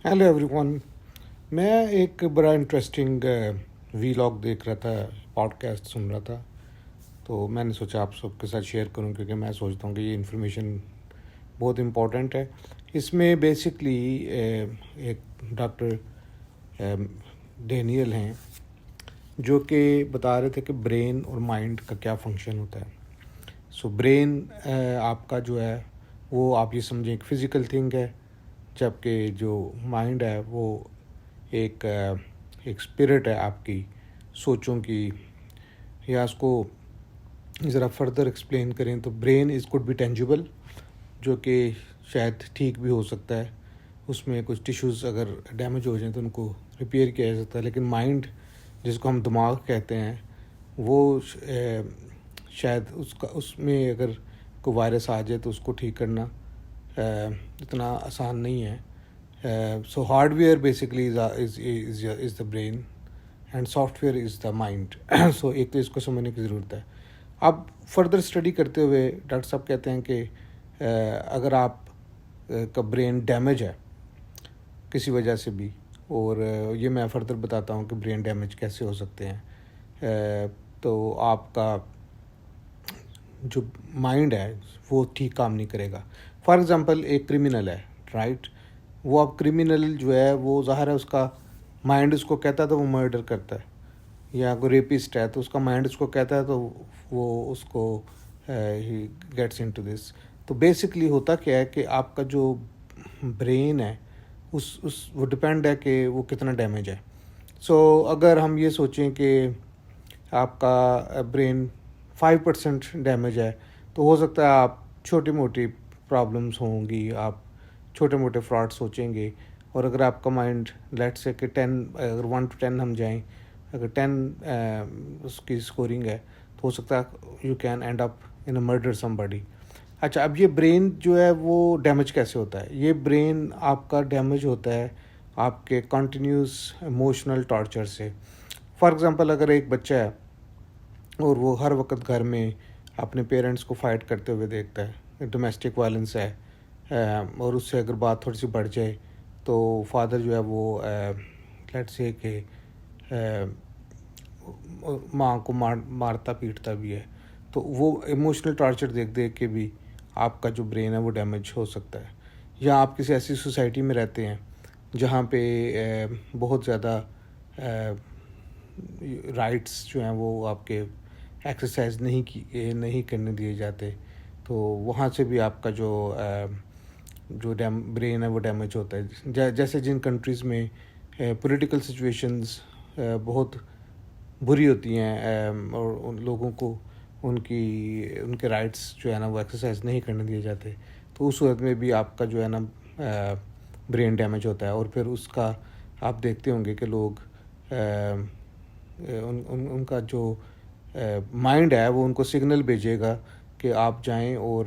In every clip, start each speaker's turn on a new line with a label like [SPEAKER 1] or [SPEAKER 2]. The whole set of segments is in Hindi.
[SPEAKER 1] Hello everyone. मैं एक बड़ा इंटरेस्टिंग वीलॉग देख रहा था, पॉडकास्ट सुन रहा था। तो मैंने सोचा आप सबके साथ शेयर करूं क्योंकि मैं सोचता हूं कि ये इन्फॉर्मेशन बहुत इम्पोर्टेंट है। इसमें बेसिकली एक डॉक्टर डेनियल हैं जो कि बता रहे थे कि ब्रेन और माइंड का क्या फंक्शन होता है। सो ब्रेन आपका जो है वो आप ये समझें एक फ़िज़िकल थिंग है, जबकि जो माइंड है वो एक स्पिरिट है आपकी सोचों की। या उसको ज़रा फर्दर एक्सप्लेन करें तो brain is could be tangible, जो कि शायद ठीक भी हो सकता है। उसमें कुछ टिश्यूज़ अगर डैमेज हो जाए तो उनको रिपेयर किया जा सकता है। लेकिन माइंड, जिसको हम दिमाग कहते हैं, वो शायद उसका उसमें अगर कोई वायरस आ जाए तो उसको ठीक करना इतना आसान नहीं है। So hardware basically is the brain and software is the mind. So एक तो इसको समझने की ज़रूरत है। अब फर्दर स्टडी करते हुए डॉक्टर साहब कहते हैं कि अगर आप का ब्रेन डैमेज है किसी वजह से भी, और ये मैं फर्दर बताता हूँ कि ब्रेन डैमेज कैसे हो सकते हैं। तो आपका जो माइंड है वो ठीक काम नहीं करेगा। फॉर एग्ज़ाम्पल एक क्रिमिनल है, राइट। वो अब क्रिमिनल जो है वो ज़ाहिर है उसका माइंड उसको कहता है तो वो मर्डर करता है। या कोई रेपिस्ट है तो उसका माइंड उसको कहता है तो वो उसको ही गेट्स इनटू दिस। तो बेसिकली होता क्या है कि आपका जो ब्रेन है उस वो डिपेंड है कि वो कितना डैमेज है। सो अगर हम ये सोचें कि आपका ब्रेन 5% डैमेज है तो हो सकता है आप छोटी मोटी प्रॉब्लम्स होंगी, आप छोटे मोटे फ्रॉड सोचेंगे। और अगर आपका माइंड लेट्स से कि 10, अगर 1 to 10 हम जाएं, अगर 10 उसकी स्कोरिंग है तो हो सकता है you can and up in a murder somebody. अच्छा, अब ये ब्रेन जो है वो डैमेज कैसे होता है? ये ब्रेन आपका डैमेज होता है आपके कंटिन्यूस इमोशनल टॉर्चर से। फॉर एग्ज़ाम्पल अगर एक बच्चा है और वो हर वक्त घर में अपने पेरेंट्स को फाइट करते हुए देखता है, डोमेस्टिक वायलेंस है, और उससे अगर बात थोड़ी सी बढ़ जाए तो फादर जो है वो लेट्स से कि माँ को मारता पीटता भी है, तो वो इमोशनल टॉर्चर देख देख के भी आपका जो ब्रेन है वो डैमेज हो सकता है। या आप किसी ऐसी सोसाइटी में रहते हैं जहाँ पे बहुत ज़्यादा राइट्स जो हैं वो आपके एक्सरसाइज नहीं करने दिए जाते, तो वहाँ से भी आपका जो ब्रेन है वो डैमेज होता है। जैसे जिन कंट्रीज़ में पॉलिटिकल सिचुएशंस बहुत बुरी होती हैं और उन लोगों को उनके राइट्स जो है ना वो एक्सरसाइज नहीं करने दिए जाते, तो उस सूरत में भी आपका जो है ना ब्रेन डैमेज होता है। और फिर उसका आप देखते होंगे कि लोग उनका जो माइंड है वो उनको सिग्नल भेजेगा कि आप जाएं और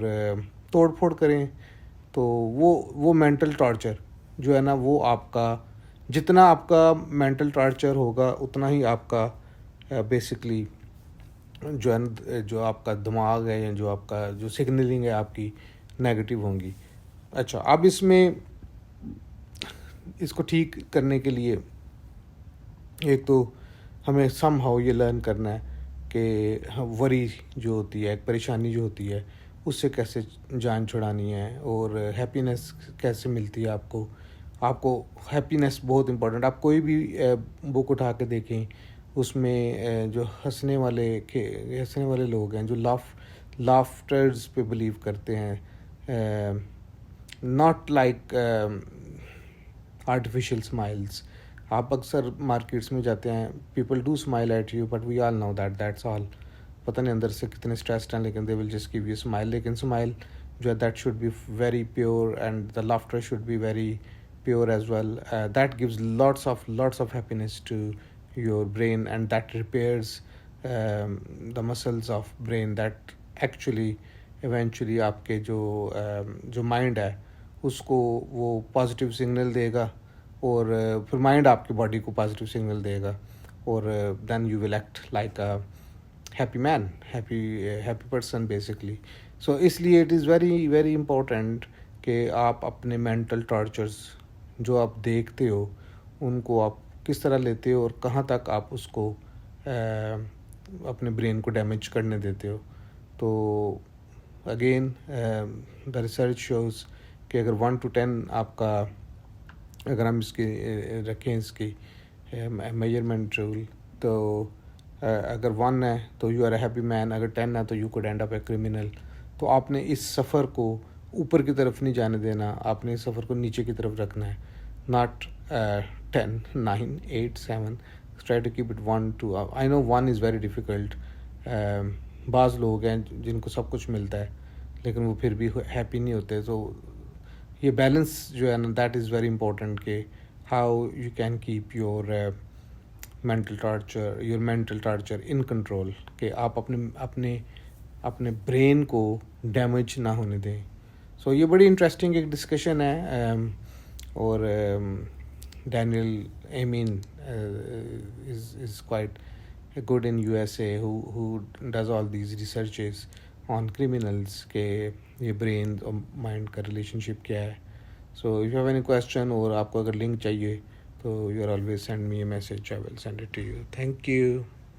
[SPEAKER 1] तोड़ फोड़ करें। तो वो मेंटल टॉर्चर जो है ना वो आपका, जितना आपका मेंटल टॉर्चर होगा उतना ही आपका बेसिकली जो है जो आपका दिमाग है या जो आपका जो सिग्नलिंग है आपकी नेगेटिव होंगी। अच्छा, अब इसको ठीक करने के लिए एक तो हमें सम हाउ ये लर्न करना है कि वरी जो होती है, एक परेशानी जो होती है, उससे कैसे जान छुड़ानी है और हैप्पीनेस कैसे मिलती है आपको। आपको हैप्पीनेस बहुत इम्पोर्टेंट। आप कोई भी बुक उठा के देखें, उसमें जो हंसने वाले लोग हैं, जो लाफ्टर्स पे बिलीव करते हैं, नॉट लाइक आर्टिफिशियल स्माइल्स। आप अक्सर मार्केट्स में जाते हैं, people do smile at you but we all know that's all. पता नहीं अंदर से कितने स्ट्रेस्ड हैं, लेकिन they will just give you smile. लेकिन स्माइल जो है that should be very pure and the laughter should be very pure as well. That gives lots of happiness to your brain and that repairs the muscles of brain that actually eventually आपके जो माइंड है उसको वो पॉजिटिव सिग्नल देगा, और फिर माइंड आपकी बॉडी को पॉजिटिव सिग्नल देगा, और then you will act like a happy man, happy person basically. So इसलिए it is very very important कि आप अपने मेंटल टॉर्चर्स जो आप देखते हो उनको आप किस तरह लेते हो और कहाँ तक आप उसको अपने ब्रेन को डैमेज करने देते हो। तो अगेन द रिसर्च शोज़ कि अगर 1 to 10 आपका, अगर हम इसकी रखें इसकी मेजरमेंट रूल, तो अगर 1 है तो you are a happy man, अगर 10 है तो you could end up a criminal. तो आपने इस सफ़र को ऊपर की तरफ नहीं जाने देना, आपने इस सफ़र को नीचे की तरफ रखना है। Not 10, 9, 8, 7, try to keep it 1, 2। I know 1 is very difficult. बाज़ लोग हैं जिनको सब कुछ मिलता है लेकिन वो फिर भी हैप्पी नहीं होते। तो ये बैलेंस जो है ना, दैट इज़ वेरी इंपॉर्टेंट कि how you can keep your mental torture in control, कि आप अपने ब्रेन को डैमेज ना होने दें। सो ये बड़ी इंटरेस्टिंग एक डिस्कशन है। और Daniel Emin is quite good in USA who does all these researches on criminals के ये ब्रेन और माइंड का रिलेशनशिप क्या है। So if you have any question और आपको अगर लिंक चाहिए तो you are always send me a message, I will send it to you. Thank you.